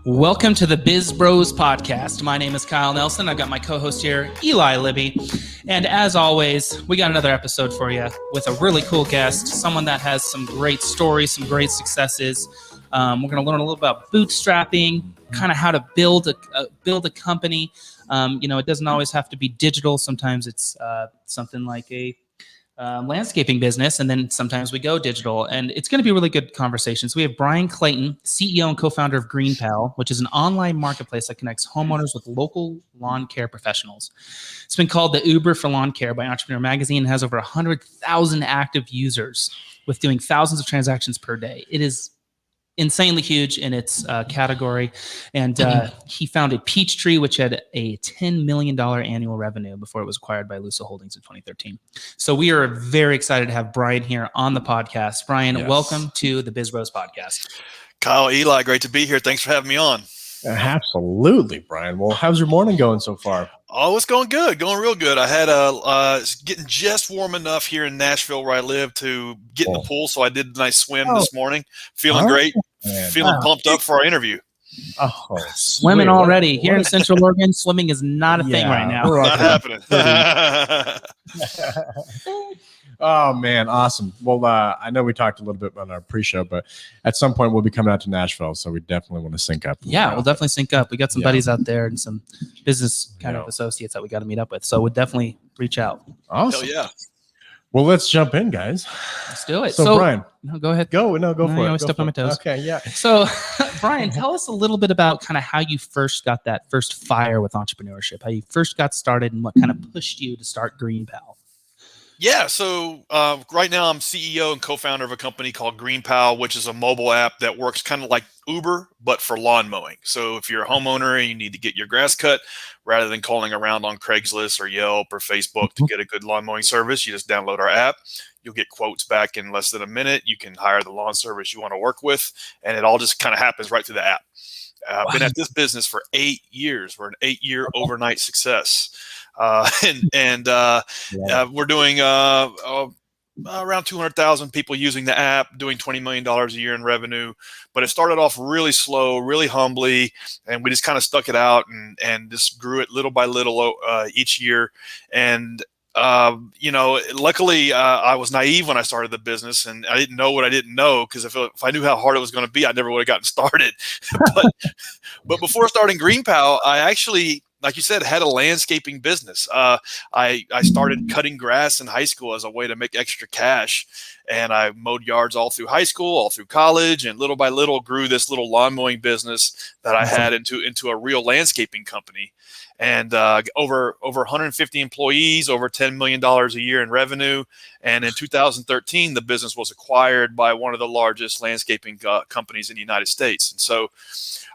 Welcome to the BizBros podcast. My name is Kyle Nelson. I've got my co-host here, Eli Libby. And as always, we got another episode for you with a really cool guest, someone that has some great stories, some great successes. We're going to learn a little about bootstrapping, kind of how to build a company. It doesn't always have to be digital. Sometimes it's something like a landscaping business, and then sometimes we go digital, and it's going to be a really good conversation. So we have Brian Clayton, CEO and co-founder of GreenPal, which is an online marketplace that connects homeowners with local lawn care professionals. It's been called the Uber for lawn care by Entrepreneur Magazine and has over 100,000 active users with doing thousands of transactions per day. It is insanely huge in its category. And he founded Peachtree, which had a $10 million annual revenue before it was acquired by Lusa Holdings in 2013. So we are very excited to have Brian here on the podcast. Brian, Welcome to the BizBros podcast. Kyle, Eli, great to be here. Thanks for having me on. Absolutely, Brian. Well, how's your morning going so far? Oh, it's going good, going real good. I had getting just warm enough here in Nashville where I live to get in the pool. So I did a nice swim this morning. Feeling great. Feeling pumped up for our interview. Oh, swimming already. Here in Central Oregon, swimming is not a thing right now. Not happening. Oh, man. Awesome. Well, I know we talked a little bit on our pre-show, but at some point we'll be coming out to Nashville, so we definitely want to sync up. Yeah, we'll definitely sync up. We got some buddies out there and some business kind of associates that we got to meet up with, so we'll definitely reach out. Awesome. Hell yeah. Well, let's jump in, guys. Let's do it. So Brian. No, go ahead. Go for it. I always step on my toes. Okay, yeah. So, Brian, tell us a little bit about kind of how you first got that first fire with entrepreneurship, how you first got started, and what kind of pushed you to start GreenPal. Yeah, so right now I'm CEO and co-founder of a company called GreenPal, which is a mobile app that works kind of like Uber, but for lawn mowing. So if you're a homeowner and you need to get your grass cut, rather than calling around on Craigslist or Yelp or Facebook to get a good lawn mowing service, you just download our app. You'll get quotes back in less than a minute. You can hire the lawn service you want to work with, and it all just kind of happens right through the app. I've been at this business for 8 years. We're an 8-year overnight success. We're doing around 200,000 people using the app, doing $20 million a year in revenue. But it started off really slow, really humbly, and we just kind of stuck it out and just grew it little by little each year. And luckily I was naive when I started the business, and I didn't know what I didn't know, because if I knew how hard it was going to be, I never would have gotten started. but before starting GreenPal, I actually, like you said, had a landscaping business. I started cutting grass in high school as a way to make extra cash. And I mowed yards all through high school, all through college, and little by little grew this little lawn mowing business that I had into a real landscaping company. And over 150 employees, over $10 million a year in revenue. And in 2013, the business was acquired by one of the largest landscaping companies in the United States. And so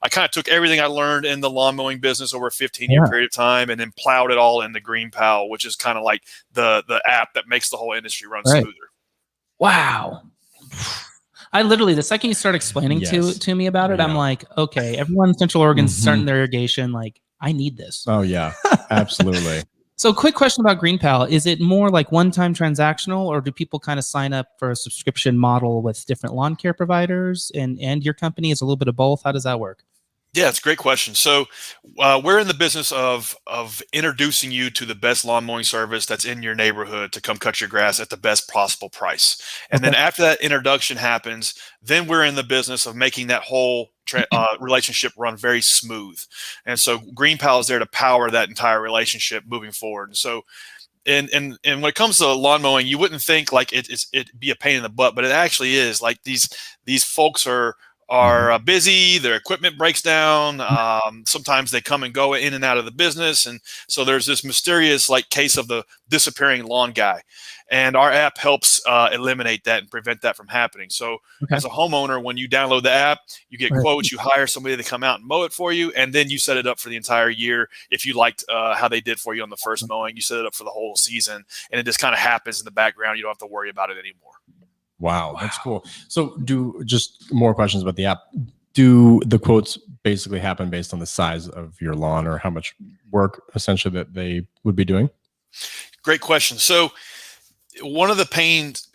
I kind of took everything I learned in the lawn mowing business over a 15-year period of time and then plowed it all into GreenPal, which is kind of like the app that makes the whole industry run smoother. Wow. I literally, the second you start explaining to me about it, I'm like, okay, everyone in Central Oregon's starting their irrigation. Like, I need this. Oh, yeah, absolutely. So quick question about GreenPal. Is it more like one-time transactional, or do people kind of sign up for a subscription model with different lawn care providers, and your company is a little bit of both? How does that work? Yeah, it's a great question. So we're in the business of introducing you to the best lawn mowing service that's in your neighborhood to come cut your grass at the best possible price. And then after that introduction happens, then we're in the business of making that whole relationship run very smooth. And so GreenPal is there to power that entire relationship moving forward. And so and when it comes to lawn mowing, you wouldn't think like it'd be a pain in the butt, but it actually is. Like these folks are busy, their equipment breaks down. Sometimes they come and go in and out of the business. And so there's this mysterious like case of the disappearing lawn guy. And our app helps eliminate that and prevent that from happening. So as a homeowner, when you download the app, you get quotes, you hire somebody to come out and mow it for you, and then you set it up for the entire year. If you liked how they did for you on the first mowing, you set it up for the whole season, and it just kind of happens in the background. You don't have to worry about it anymore. Wow, that's cool. So just more questions about the app. Do the quotes basically happen based on the size of your lawn, or how much work essentially that they would be doing? Great question. So one of the pains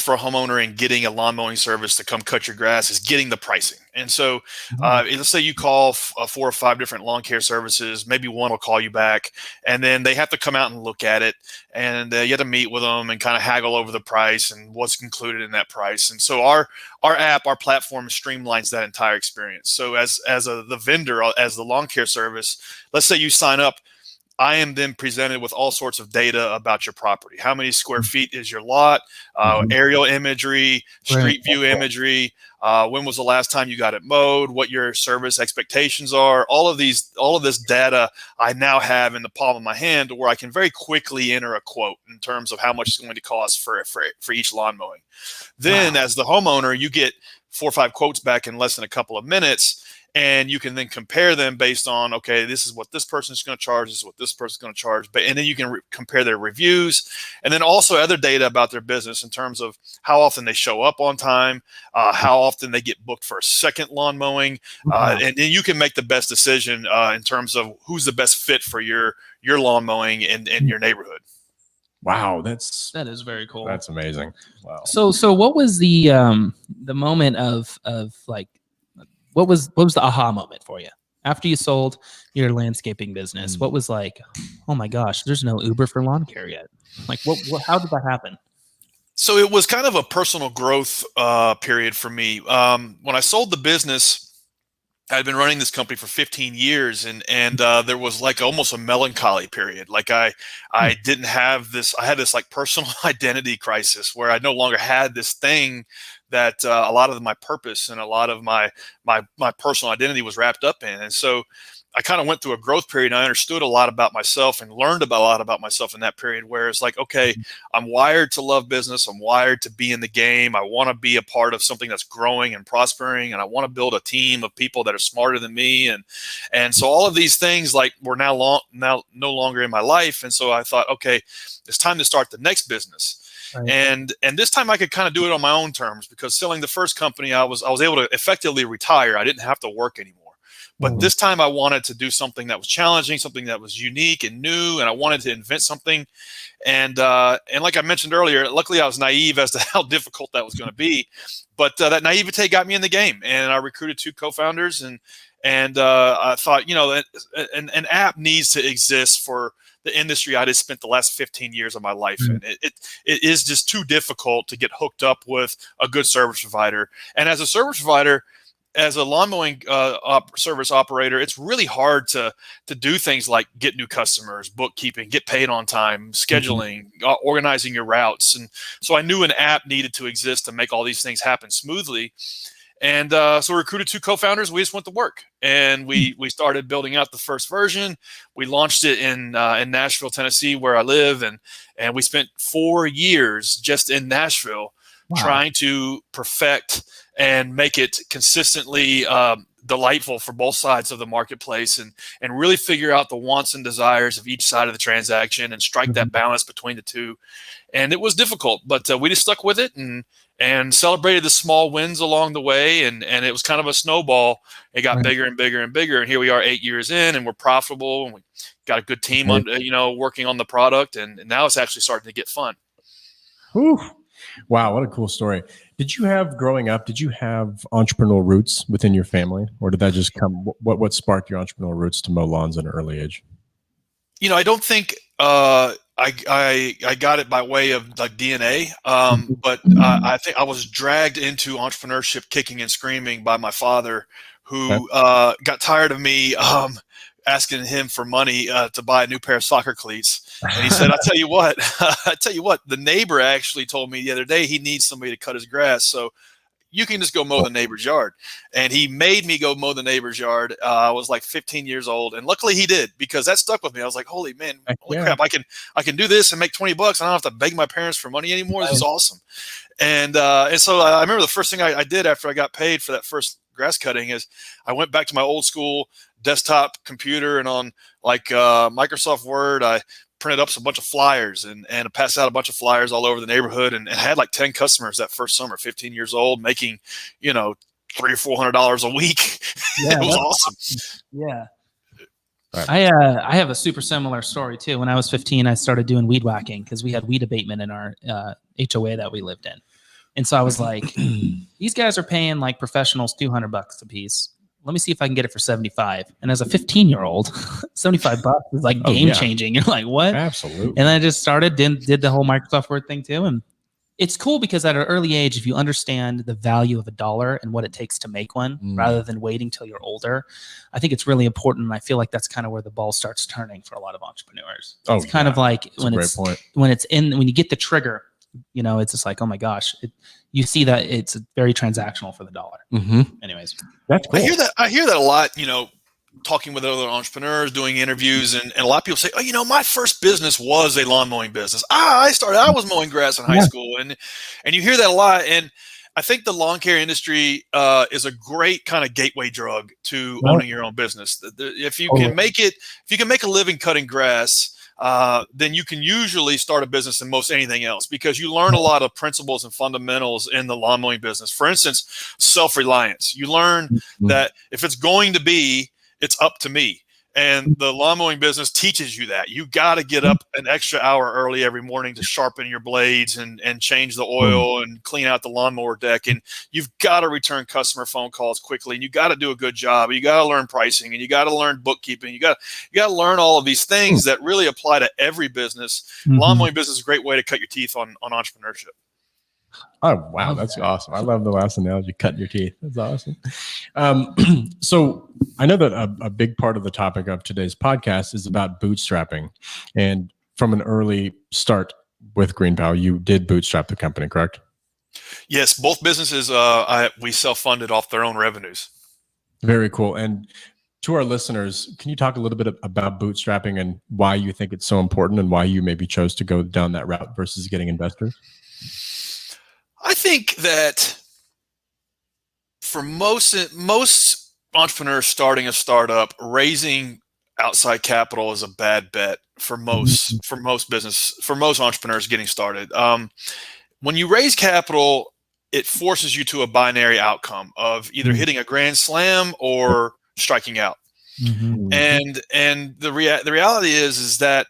for a homeowner in getting a lawn mowing service to come cut your grass is getting the pricing. And so let's say you call 4 or 5 different lawn care services, maybe one will call you back, and then they have to come out and look at it, and you have to meet with them and kind of haggle over the price and what's included in that price. And so our platform streamlines that entire experience. So as the vendor, as the lawn care service, let's say you sign up, I am then presented with all sorts of data about your property. How many square feet is your lot? Aerial imagery, street view imagery. When was the last time you got it mowed? What your service expectations are? All of this data I now have in the palm of my hand, to where I can very quickly enter a quote in terms of how much it's going to cost for each lawn mowing. Then, as the homeowner, you get 4 or 5 quotes back in less than a couple of minutes. And you can then compare them based on, okay, this is what this person is going to charge, this is what this person is going to charge. And then you can compare their reviews, and then also other data about their business in terms of how often they show up on time, how often they get booked for a second lawn mowing. And then you can make the best decision in terms of who's the best fit for your lawn mowing in your neighborhood. Wow, that is very cool. That's amazing. Wow. So what was the moment of like, what was the aha moment for you after you sold your landscaping business? What was like, oh my gosh, there's no Uber for lawn care yet? Like, how did that happen? So it was kind of a personal growth period for me. When I sold the business, I'd been running this company for 15 years, and there was like almost a melancholy period. Like I didn't have this. I had this like personal identity crisis where I no longer had this thing that a lot of my purpose and a lot of my personal identity was wrapped up in. And so I kind of went through a growth period, and I understood a lot about myself and learned a lot about myself in that period, where it's like, okay, I'm wired to love business. I'm wired to be in the game. I want to be a part of something that's growing and prospering, and I want to build a team of people that are smarter than me. And so all of these things like were now no longer in my life. And so I thought, okay, it's time to start the next business. Right. And this time I could kind of do it on my own terms, because selling the first company, I was able to effectively retire. I didn't have to work anymore. But this time I wanted to do something that was challenging, something that was unique and new, and I wanted to invent something. And like I mentioned earlier, luckily I was naive as to how difficult that was going to be. But that naivete got me in the game, and I recruited 2 co-founders, and I thought, an app needs to exist for the industry I just spent the last 15 years of my life in. It is just too difficult to get hooked up with a good service provider. And as a service provider, as a lawn mowing service operator, it's really hard to do things like get new customers, bookkeeping, get paid on time, scheduling, organizing your routes. And so I knew an app needed to exist to make all these things happen smoothly. And so we recruited 2 co-founders. We just went to work, and we started building out the first version. We launched it in Nashville, Tennessee, where I live, and we spent 4 years just in Nashville trying to perfect and make it consistently delightful for both sides of the marketplace, and really figure out the wants and desires of each side of the transaction and strike that balance between the two. And it was difficult, but we just stuck with it and celebrated the small wins along the way. And it was kind of a snowball. It got bigger and bigger and bigger. And here we are 8 years in, and we're profitable, and we got a good team working on the product. And now it's actually starting to get fun. Whew. Wow, what a cool story. Growing up, did you have entrepreneurial roots within your family, or did that just come? What sparked your entrepreneurial roots to mow lawns at an early age? I don't think I got it by way of like DNA, but I think I was dragged into entrepreneurship kicking and screaming by my father, who got tired of me asking him for money to buy a new pair of soccer cleats. And he said, I tell you what, the neighbor actually told me the other day he needs somebody to cut his grass. So you can just go mow the neighbor's yard. And he made me go mow the neighbor's yard. I was like 15 years old. And luckily he did, because that stuck with me. I was like, holy crap, I can do this and make $20. I don't have to beg my parents for money anymore. This is awesome. And so I remember the first thing I did after I got paid for that first grass cutting is I went back to my old school desktop computer, and on like Microsoft Word, I printed up a bunch of flyers and passed out a bunch of flyers all over the neighborhood, and had like 10 customers that first summer, 15 years old, making, $300 or $400 a week. Yeah, it was awesome. Yeah. Right. I have a super similar story too. When I was 15, I started doing weed whacking because we had weed abatement in our HOA that we lived in. And so I was like, these guys are paying like professionals $200 a piece. Let me see if I can get it for 75. And as a 15-year-old, $75 is like game changing. You're like, what? Absolutely. And I just started, did the whole Microsoft Word thing too. And it's cool because at an early age, if you understand the value of a dollar and what it takes to make one, rather than waiting till you're older, I think it's really important. And I feel like that's kind of where the ball starts turning for a lot of entrepreneurs. It's kind of like when you get the trigger, you know, it's just like, oh my gosh, you see that it's very transactional for the dollar. Anyways, that's cool. I hear that a lot, you know, talking with other entrepreneurs, doing interviews, and a lot of people say, oh, you know, my first business was a lawn mowing business. I was mowing grass in high school. And you hear that a lot. And I think the lawn care industry is a great kind of gateway drug to owning your own business. If you can make a living cutting grass, then you can usually start a business in most anything else, because you learn a lot of principles and fundamentals in the lawn mowing business. For instance, self-reliance. You learn that if it's going to be, it's up to me. And the lawn mowing business teaches you that. You got to get up an extra hour early every morning to sharpen your blades and change the oil and clean out the lawnmower deck. And you've got to return customer phone calls quickly. And you got to do a good job. You got to learn pricing, and you got to learn bookkeeping. You got to learn all of these things that really apply to every business. Lawn mowing business is a great way to cut your teeth on entrepreneurship. Oh, wow. That's awesome. I love the last analogy, cutting your teeth. That's awesome. So I know that a big part of the topic of today's podcast is about bootstrapping. And from an early start with GreenPal, you did bootstrap the company, correct? Yes. Both businesses, we self-funded off their own revenues. Very cool. And to our listeners, can you talk a little bit about bootstrapping and why you think it's so important and why you maybe chose to go down that route versus getting investors? I think that for most entrepreneurs starting a startup, raising outside capital is a bad bet for most entrepreneurs getting started. When you raise capital, it forces you to a binary outcome of either hitting a grand slam or striking out. And the reality is that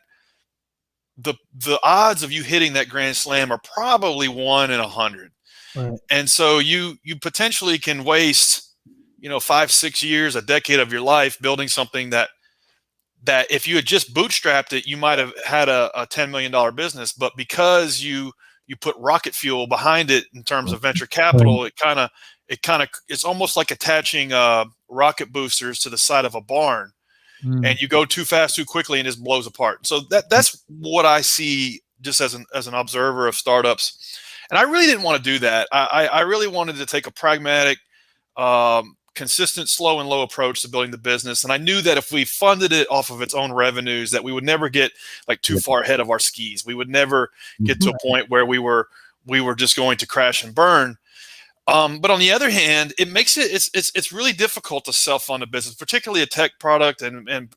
the odds of you hitting that grand slam are probably 1 in 100. Right. And so you potentially can waste, 5-6 years, a decade of your life building something that if you had just bootstrapped it, you might have had a $10 million business. But because you put rocket fuel behind it in terms of venture capital, it's almost like attaching rocket boosters to the side of a barn. And you go too fast, too quickly, and it just blows apart. So that's what I see just as an observer of startups. And I really didn't want to do that. I really wanted to take a pragmatic, consistent, slow and low approach to building the business. And I knew that if we funded it off of its own revenues, that we would never get like too far ahead of our skis. We would never get to a point where we were just going to crash and burn. But on the other hand, it makes it's really difficult to self-fund a business, particularly a tech product and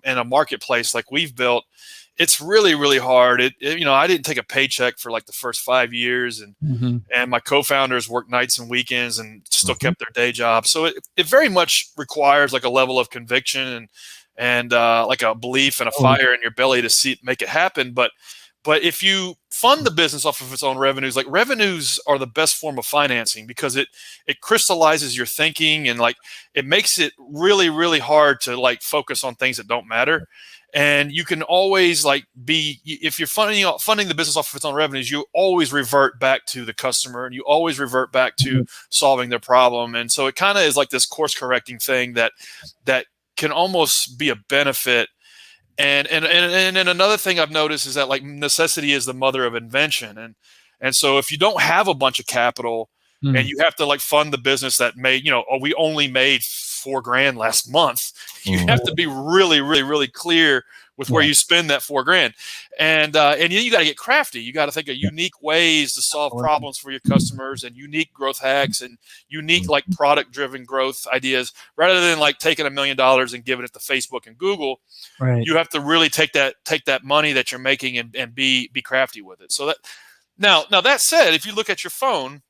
a marketplace like we've built. It's really, really hard. I didn't take a paycheck for like the first 5 years, and my co-founders worked nights and weekends and still kept their day job. So it very much requires like a level of conviction and like a belief and a fire in your belly to make it happen. But if you fund the business off of its own revenues, like revenues are the best form of financing because it crystallizes your thinking and like it makes it really, really hard to like focus on things that don't matter. And you can always like if you're funding the business off of its own revenues, you always revert back to the customer and you always revert back to solving their problem. And so it kind of is like this course correcting thing that can almost be a benefit. And another thing I've noticed is that like necessity is the mother of invention. And so if you don't have a bunch of capital and you have to like fund the business that we only made $4,000 last month, you have to be really, really, really clear with where you spend that $4,000. And then you got to get crafty. You got to think of unique ways to solve problems for your customers and unique growth hacks and unique like product driven growth ideas rather than like taking $1 million and giving it to Facebook and Google. Right. You have to really take that money that you're making and be crafty with it. So that now that said, if you look at your phone,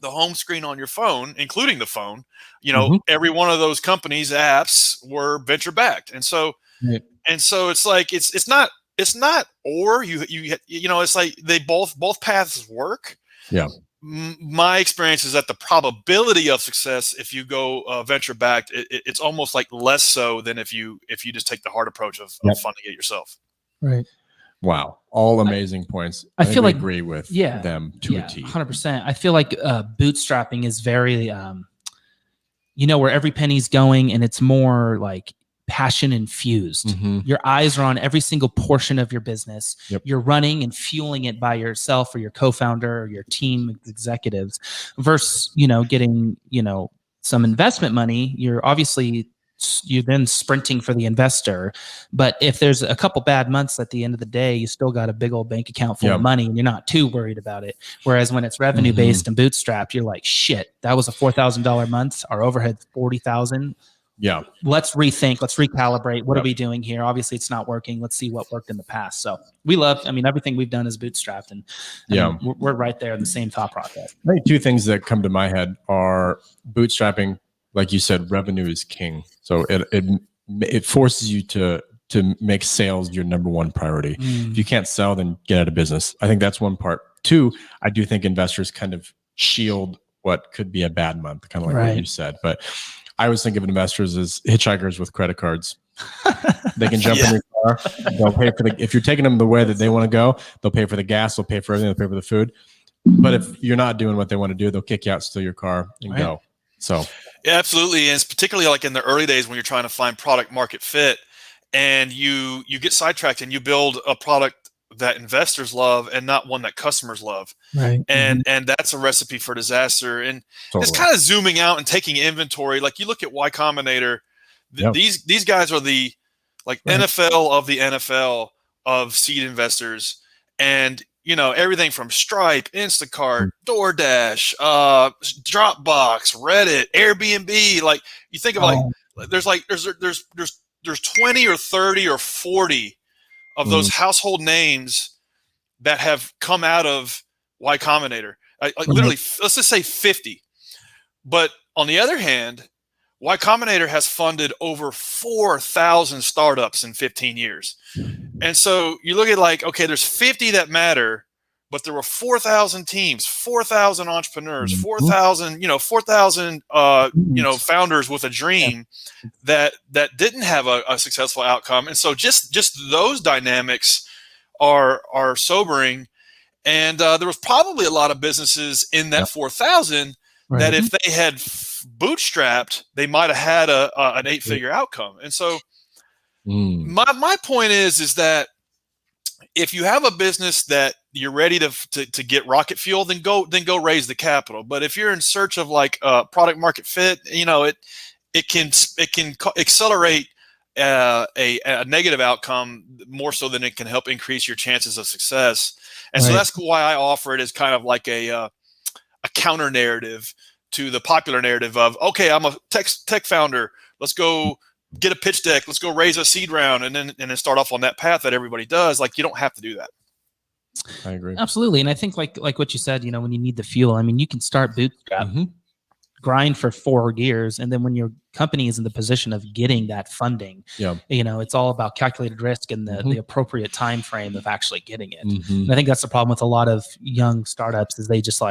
the home screen on your phone, including the phone, Mm-hmm. every one of those companies' apps were venture backed. And so, Right. it's like, it's not, or it's like they both paths work. Yeah. My experience is that the probability of success, if you go venture backed, it's almost like less so than if you just take the hard approach of funding it yourself. Right. Wow. All amazing points. I think feel we like agree with yeah, them to a T. 100%. I feel like bootstrapping is very, where every penny's going, and it's more like passion infused. Mhm. Your eyes are on every single portion of your business. Yep. You're running and fueling it by yourself or your co-founder or your team executives versus, getting, some investment money. You're then sprinting for the investor. But if there's a couple bad months at the end of the day, you still got a big old bank account full of money and you're not too worried about it. Whereas when it's revenue based and bootstrapped, you're like, shit, that was a $4,000 month. Our overhead's 40,000. Yeah. Let's rethink. Let's recalibrate. What are we doing here? Obviously, it's not working. Let's see what worked in the past. So everything we've done is bootstrapped, and we're right there in the same thought process. I think two things that come to my head are bootstrapping. Like you said, revenue is king. So it forces you to make sales your number one priority. If you can't sell, then get out of business. I think that's one part. Two, I do think investors kind of shield what could be a bad month, kind of like what you said. But I always think of investors as hitchhikers with credit cards. They can jump in your car. They'll pay for if you're taking them the way that they want to go, they'll pay for the gas, they'll pay for everything, they'll pay for the food. But if you're not doing what they want to do, they'll kick you out, steal your car, and go. So yeah, absolutely. And it's particularly like in the early days when you're trying to find product market fit, and you get sidetracked and you build a product that investors love and not one that customers love. Right. And that's a recipe for disaster. And it's kind of zooming out and taking inventory. Like you look at Y Combinator, these guys are the NFL of the NFL of seed investors. And everything from Stripe, Instacart, DoorDash, Dropbox, Reddit, Airbnb. Like you think of there's 20 or 30 or 40 of those household names that have come out of Y Combinator. Literally, let's just say 50. But on the other hand, Y Combinator has funded over 4,000 startups in 15 years. And so you look at okay, there's 50 that matter, but there were 4,000 teams, 4,000 entrepreneurs, 4,000, 4,000, founders with a dream that didn't have a successful outcome. And so just those dynamics are sobering. And there was probably a lot of businesses in that 4,000 that if they had bootstrapped, they might have had an 8-figure outcome. And so my point is that if you have a business that you're ready to get rocket fuel, then go raise the capital. But if you're in search of product market fit, it can accelerate a negative outcome more so than it can help increase your chances of success. And so that's why I offer it as kind of like a counter narrative to the popular narrative of, okay, I'm a tech founder. Let's go get a pitch deck. Let's go raise a seed round and then start off on that path that everybody does. You don't have to do that. I agree. Absolutely. And I think like what you said, when you need the fuel, you can start bootstrap, grind for 4 years. And then when your company is in the position of getting that funding, it's all about calculated risk and the appropriate time frame of actually getting it. And I think that's the problem with a lot of young startups is they just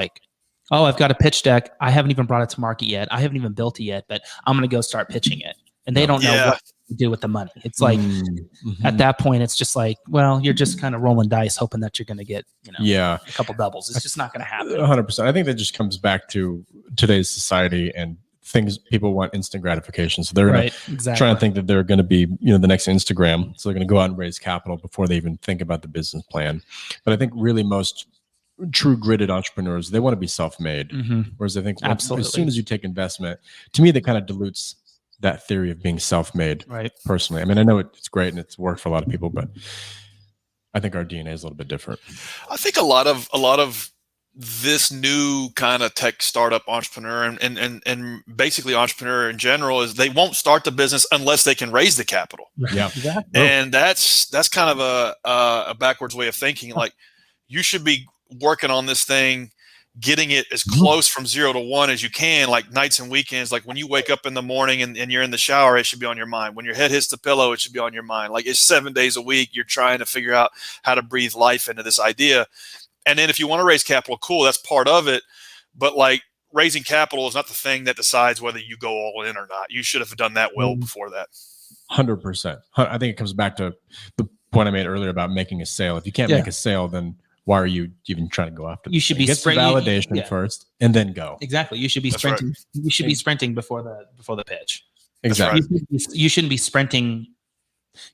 oh, I've got a pitch deck. I haven't even brought it to market yet. I haven't even built it yet, but I'm going to go start pitching it. And they don't know what to do with the money. It's at that point, it's just well, you're just kind of rolling dice, hoping that you're going to get, a couple doubles. It's just not going to happen. 100%. I think that just comes back to today's society and things. People want instant gratification. So they're trying to think that they're going to be, the next Instagram. So they're going to go out and raise capital before they even think about the business plan. But I think really most true gritted entrepreneurs, they want to be self-made. Whereas I think as soon as you take investment, to me, that kind of dilutes that theory of being self-made. Personally, I know it's great and it's worked for a lot of people, but I think our DNA is a little bit different. I think a lot of this new kind of tech startup entrepreneur and basically entrepreneur in general is they won't start the business unless they can raise the capital. And that's kind of a backwards way of thinking. You should be working on this thing, getting it as close from 0 to 1 as you can, like nights and weekends. Like when you wake up in the morning and you're in the shower, it should be on your mind. When your head hits the pillow, it should be on your mind. Like it's 7 days a week. You're trying to figure out how to breathe life into this idea. And then if you want to raise capital, cool, that's part of it. But like raising capital is not the thing that decides whether you go all in or not. You should have done that well before that. 100%. I think it comes back to the point I made earlier about making a sale. If you can't make a sale, then why are you even trying to go after? You should be get some validation first, and then go. Exactly. You should be sprinting. Right. You should be sprinting before the pitch. Exactly. Right. You shouldn't be sprinting.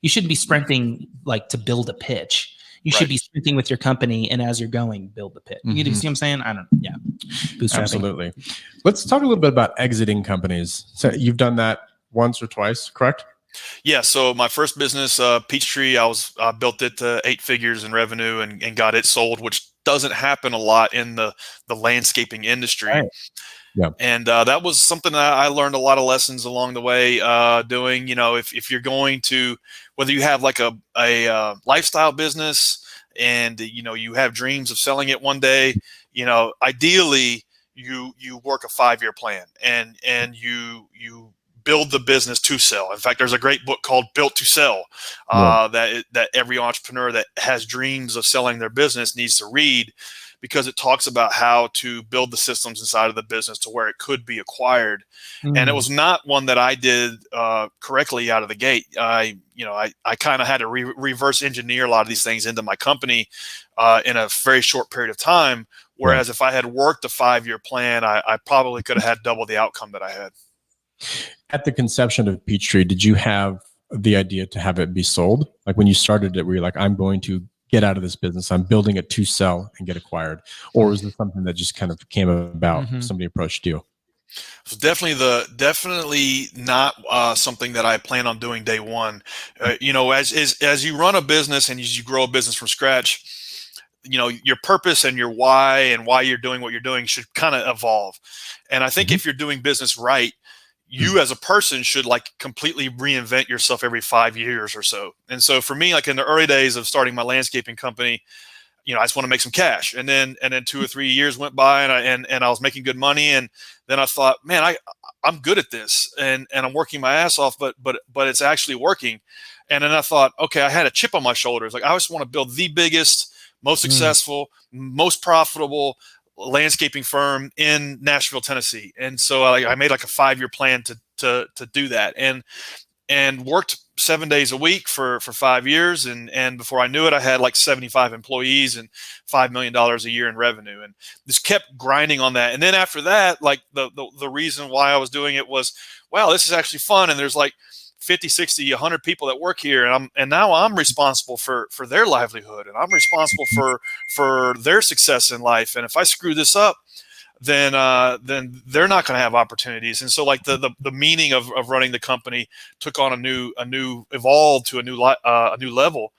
You shouldn't be sprinting like to build a pitch. You should be sprinting with your company, and as you're going, build the pitch. You see what I'm saying? I don't. Yeah. Absolutely. Let's talk a little bit about exiting companies. So you've done that once or twice, correct? Yeah. So my first business, Peachtree, I built it to 8 figures in revenue and got it sold, which doesn't happen a lot in the landscaping industry. Right. Yeah. And that was something that I learned a lot of lessons along the way doing. You know, if you're going to, whether you have like a lifestyle business and, you know, you have dreams of selling it one day, you know, ideally you work a 5-year plan and you build the business to sell. In fact, there's a great book called Built to Sell that every entrepreneur that has dreams of selling their business needs to read, because it talks about how to build the systems inside of the business to where it could be acquired. And it was not one that I did correctly out of the gate. I kind of had to reverse engineer a lot of these things into my company in a very short period of time. Whereas if I had worked a 5-year plan, I probably could have had double the outcome that I had. At the conception of Peachtree, did you have the idea to have it be sold? Like when you started it, were you like, I'm going to get out of this business, I'm building it to sell and get acquired? Or was it something that just kind of came about, somebody approached you? So definitely not something that I plan on doing day one. You know, as you run a business and as you grow a business from scratch, you know, your purpose and your why and why you're doing what you're doing should kind of evolve. And I think if you're doing business right, you as a person should like completely reinvent yourself every 5 years or so. And so for me, like in the early days of starting my landscaping company, you know, I just want to make some cash. And then 2 or 3 years went by and I was making good money. And then I thought, man, I'm good at this and I'm working my ass off, but it's actually working. And then I thought, okay, I had a chip on my shoulders. Like I just want to build the biggest, most successful, most profitable landscaping firm in Nashville, Tennessee. And so I made like a 5-year plan to do that and worked 7 days a week for 5 years. And before I knew it, I had like 75 employees and $5 million a year in revenue, and just kept grinding on that. And then after that, like the reason why I was doing it was, wow, this is actually fun. And there's like 50, 60, 100 people that work here. And now I'm responsible for their livelihood, and I'm responsible for their success in life. And if I screw this up, then they're not going to have opportunities. And so like the meaning of running the company took on evolved to a new level.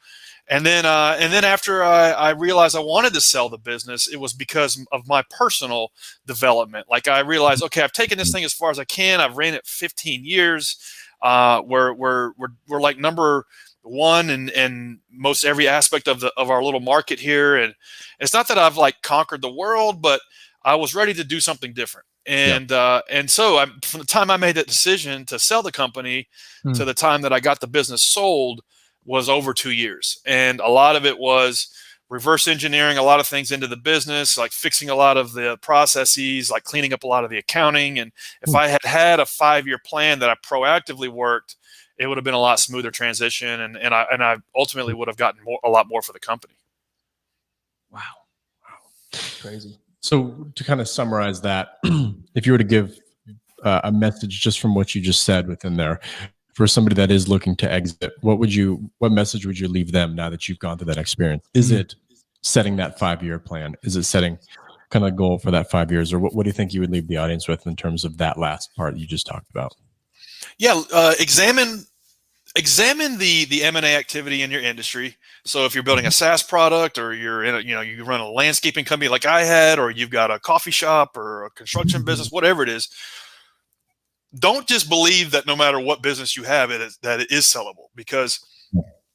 And then after I realized I wanted to sell the business, it was because of my personal development. Like I realized, okay, I've taken this thing as far as I can. I've ran it 15 years. We're like number one in most every aspect of our little market here. And it's not that I've like conquered the world, but I was ready to do something different. And so from the time I made that decision to sell the company to the time that I got the business sold was over 2 years. And a lot of it was reverse engineering a lot of things into the business, like fixing a lot of the processes, like cleaning up a lot of the accounting. And if I had a 5-year plan that I proactively worked, it would have been a lot smoother transition. And I ultimately would have gotten a lot more for the company. Wow. Crazy. So to kind of summarize that, if you were to give a message just from what you just said within there for somebody that is looking to exit, what message would you leave them now that you've gone through that experience? Is it setting that 5-year plan? Is it setting kind of a goal for that 5 years? Or what do you think you would leave the audience with in terms of that last part you just talked about? Yeah. Examine the M&A activity in your industry. So if you're building a SaaS product, or you're in you run a landscaping company like I had, or you've got a coffee shop or a construction business, whatever it is, don't just believe that no matter what business you have, that it is sellable, because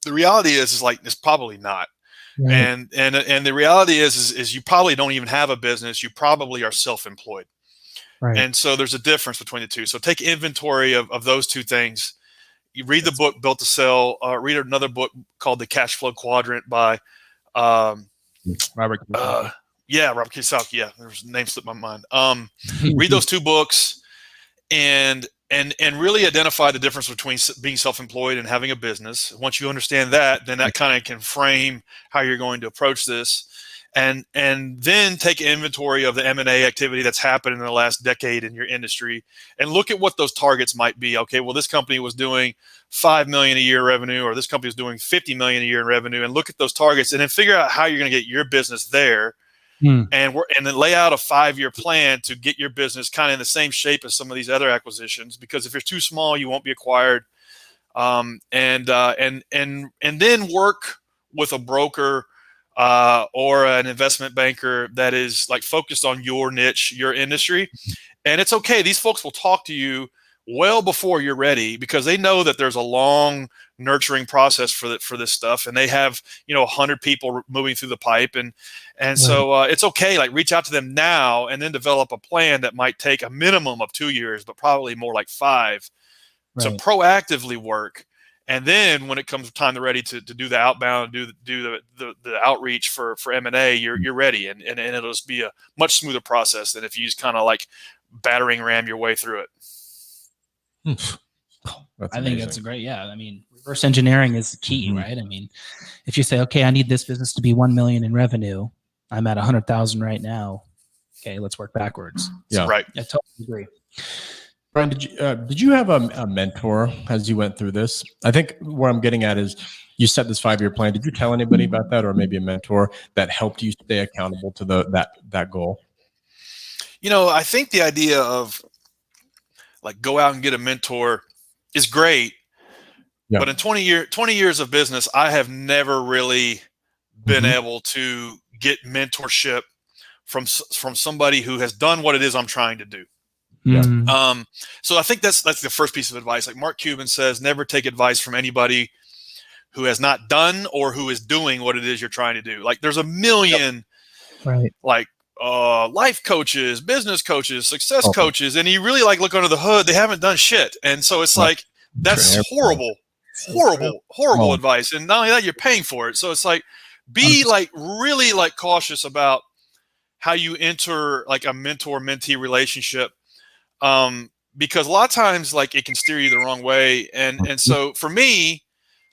the reality is like it's probably not. Right. And the reality is you probably don't even have a business. You probably are self-employed. Right. And so there's a difference between the two. So take inventory of those two things. You read the book Built to Sell. Read another book called The Cash Flow Quadrant by Robert. Robert Kiyosaki. Yeah, there's a name slipped my mind. Read those two books and really identify the difference between being self-employed and having a business. Once you understand that, then that kind of can frame how you're going to approach this. And then take inventory of the M&A activity that's happened in the last decade in your industry and look at what those targets might be. Okay, well, this company was doing $5 million a year revenue, or this company was doing $50 million a year in revenue, and look at those targets and then figure out how you're going to get your business there. And then lay out a 5-year plan to get your business kind of in the same shape as some of these other acquisitions. Because if you're too small, you won't be acquired. And then work with a broker or an investment banker that is like focused on your niche, your industry. And it's okay. These folks will talk to you well before you're ready because they know that there's a long nurturing process for this stuff, and they have 100 people moving through the pipe, and so it's okay. Like reach out to them now, and then develop a plan that might take a minimum of 2 years, but probably more like 5. So proactively work, and then when it comes time to ready to do the outbound, do the outreach for M&A, you're ready, and it'll just be a much smoother process than if you just kind of like battering ram your way through it. I think that's great. I mean, reverse engineering is key, right? I mean, if you say, okay, I need this business to be 1 million in revenue, I'm at 100,000 right now. Okay, let's work backwards. Yeah, right. I totally agree. Brian, did you have a mentor as you went through this? I think what I'm getting at is you set this 5-year plan. Did you tell anybody about that, or maybe a mentor that helped you stay accountable to that goal? I think the idea of like go out and get a mentor is great. Yeah. But in 20 years of business, I have never really been able to get mentorship from somebody who has done what it is I'm trying to do. Yeah. So I think that's the first piece of advice. Like Mark Cuban says, never take advice from anybody who has not done or who is doing what it is you're trying to do. Like there's a million, like life coaches, business coaches, success coaches, and you really like look under the hood, they haven't done shit. And so it's like, that's horrible advice. And not only that, you're paying for it. So it's like, be like really like cautious about how you enter like a mentor-mentee relationship. Because a lot of times like it can steer you the wrong way. And so for me,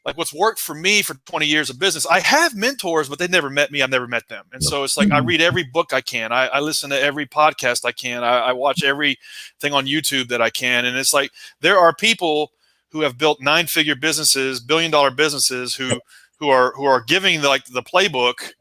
like what's worked for me for 20 years of business, I have mentors, but they never met me. I've never met them. And so it's like, I read every book I can. I listen to every podcast I can. I watch everything on YouTube that I can. And it's like, there are people who have built 9-figure businesses, billion-dollar businesses who are giving the playbook,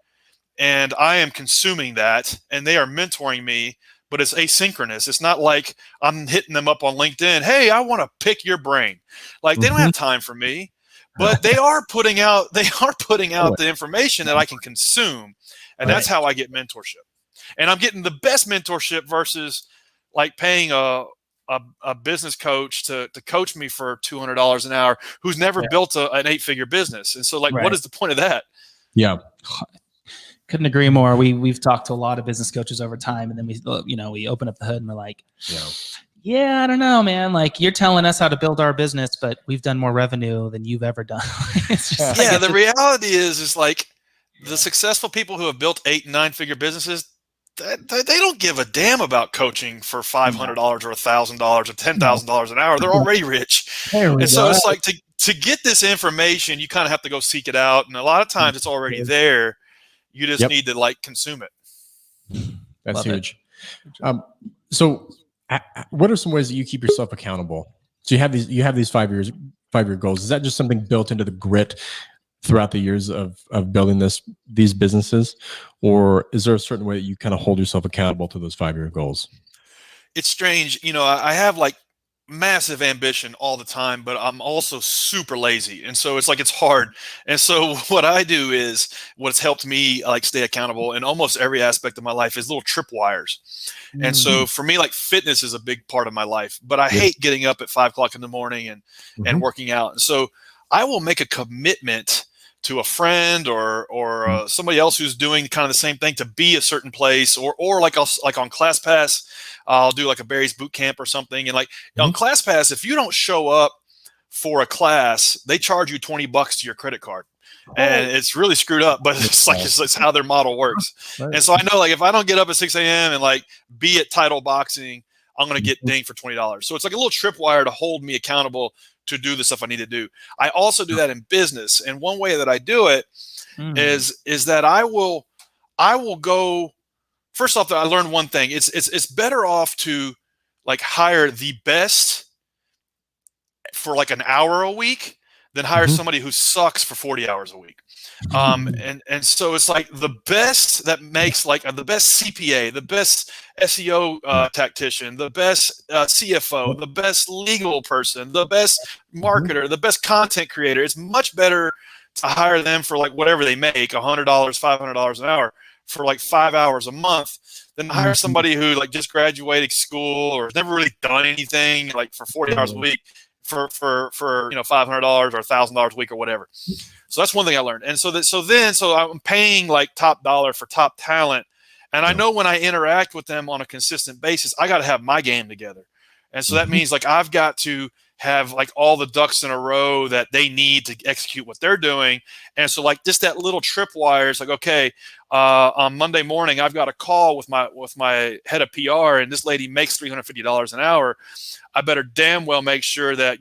and I am consuming that, and they are mentoring me. But it's asynchronous. It's not like I'm hitting them up on LinkedIn. Hey, I want to pick your brain. Like they don't have time for me. But they are putting out the information that I can consume. And that's how I get mentorship. And I'm getting the best mentorship versus like paying a business coach to coach me for $200 an hour who's never built an 8-figure business. And so like, what is the point of that? Yeah. Couldn't agree more. We've talked to a lot of business coaches over time, and then we open up the hood and we're like, yeah, I don't know, man. Like you're telling us how to build our business, but we've done more revenue than you've ever done. The reality is like the successful people who have built 8- and 9-figure businesses, they don't give a damn about coaching for $500 or $1,000 or $10,000 an hour. They're already rich. And so it's like to get this information, you kind of have to go seek it out. And a lot of times it's already there. You just need to like consume it. That's huge. So what are some ways that you keep yourself accountable? So you have these 5-year goals. Is that just something built into the grit throughout the years of building these businesses? Or is there a certain way that you kind of hold yourself accountable to those 5-year goals? It's strange. I have like massive ambition all the time, but I'm also super lazy. And so it's like, it's hard. And so what I do is what's helped me like stay accountable in almost every aspect of my life is little tripwires. And so for me, like fitness is a big part of my life, but I hate getting up at 5 o'clock in the morning and working out. And so I will make a commitment to a friend or somebody else who's doing kind of the same thing to be a certain place, or like on ClassPass, I'll do like a Barry's boot camp or something. And like on ClassPass, if you don't show up for a class, they charge you $20 to your credit card. And it's really screwed up, but it's how their model works. And so I know, like, if I don't get up at 6 a.m. and like be at Title Boxing, I'm going to get dinged for $20. So it's like a little tripwire to hold me accountable to do the stuff I need to do. I also do that in business. And one way that I do it is that I will go, first off, I learned one thing. It's better off to like hire the best for like an hour a week than hire somebody who sucks for 40 hours a week. And so it's like the best that makes like the best CPA, the best SEO tactician, the best CFO, the best legal person, the best marketer, the best content creator. It's much better to hire them for like whatever they make, $100, $500 an hour for like 5 hours a month than to hire somebody who like just graduated school or has never really done anything like for 40 hours a week for $500 or $1,000 a week or whatever. So that's one thing I learned. And so I'm paying like top dollar for top talent. And I know when I interact with them on a consistent basis, I got to have my game together. And so that means like I've got to have like all the ducks in a row that they need to execute what they're doing. And so like just that little tripwire is like, okay, on Monday morning, I've got a call with my head of PR, and this lady makes $350 an hour. I better damn well make sure that,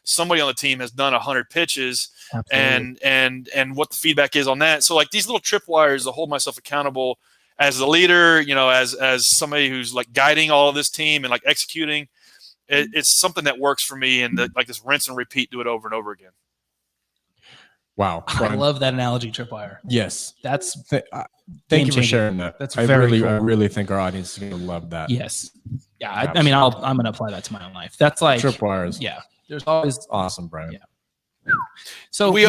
somebody on the team has done 100 pitches. Absolutely. and what the feedback is on that. So like these little tripwires to hold myself accountable as a leader, as somebody who's like guiding all of this team and like executing. It's something that works for me, and like this rinse and repeat, do it over and over again. Wow. I love that analogy, tripwire. Yes. That's thank you for sharing that. That's I very cool. I really think our audience is going to love that. Yes. Yeah. I mean, I'm going to apply that to my own life. That's like tripwires. Yeah. There's always awesome, Brian. Yeah. So we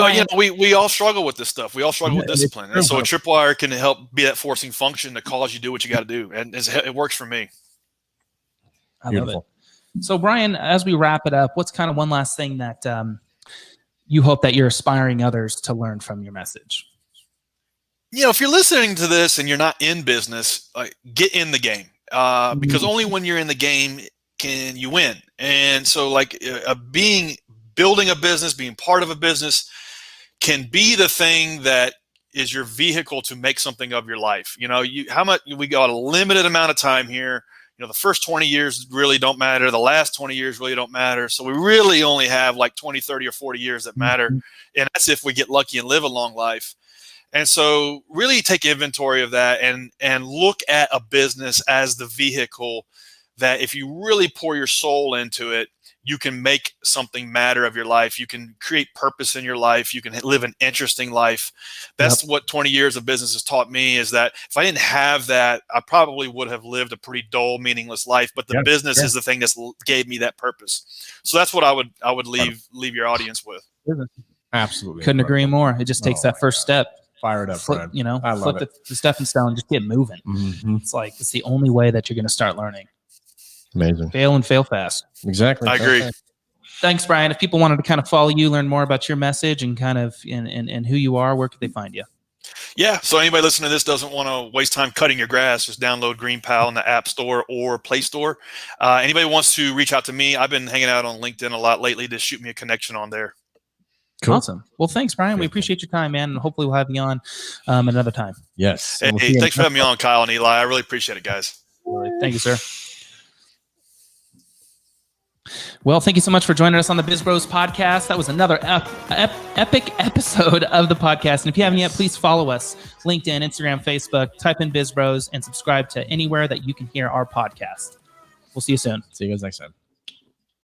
all struggle with this stuff. We all struggle with discipline. And so a tripwire can help be that forcing function to cause you to do what you got to do. And it works for me. I love it. So Brian, as we wrap it up, what's kind of one last thing that you hope that you're aspiring others to learn from your message? If you're listening to this and you're not in business, get in the game, because only when you're in the game can you win. And so like building a business, being part of a business can be the thing that is your vehicle to make something of your life. We got a limited amount of time here. The first 20 years really don't matter. The last 20 years really don't matter. So we really only have like 20, 30, or 40 years that matter. And that's if we get lucky and live a long life. And so really take inventory of that and look at a business as the vehicle that if you really pour your soul into it, you can make something matter of your life. You can create purpose in your life. You can live an interesting life. That's what 20 years of business has taught me, is that if I didn't have that, I probably would have lived a pretty dull, meaningless life. But the business is the thing that gave me that purpose. So that's what I would leave your audience with. Absolutely. Couldn't agree more. It just takes that first step. Fire it up, Brian. I love flip the stepping stone, just get moving. It's the only way that you're going to start learning. Amazing. Fail and fail fast. Exactly. I agree. Thanks, Brian. If people wanted to kind of follow you, learn more about your message and kind of and who you are, where could they find you? Yeah. So anybody listening to this doesn't want to waste time cutting your grass, just download GreenPal in the App Store or Play Store. Anybody wants to reach out to me, I've been hanging out on LinkedIn a lot lately. Just shoot me a connection on there. Cool. Awesome. Well, thanks, Brian. We appreciate your time, man. And hopefully we'll have you on another time. Yes. Hey, thanks for having me on, Kyle and Eli. I really appreciate it, guys. All right. Thank you, sir. Well, thank you so much for joining us on the BizBros podcast. That was another epic episode of the podcast. And if you haven't yet, please follow us. LinkedIn, Instagram, Facebook. Type in BizBros and subscribe to anywhere that you can hear our podcast. We'll see you soon. See you guys next time.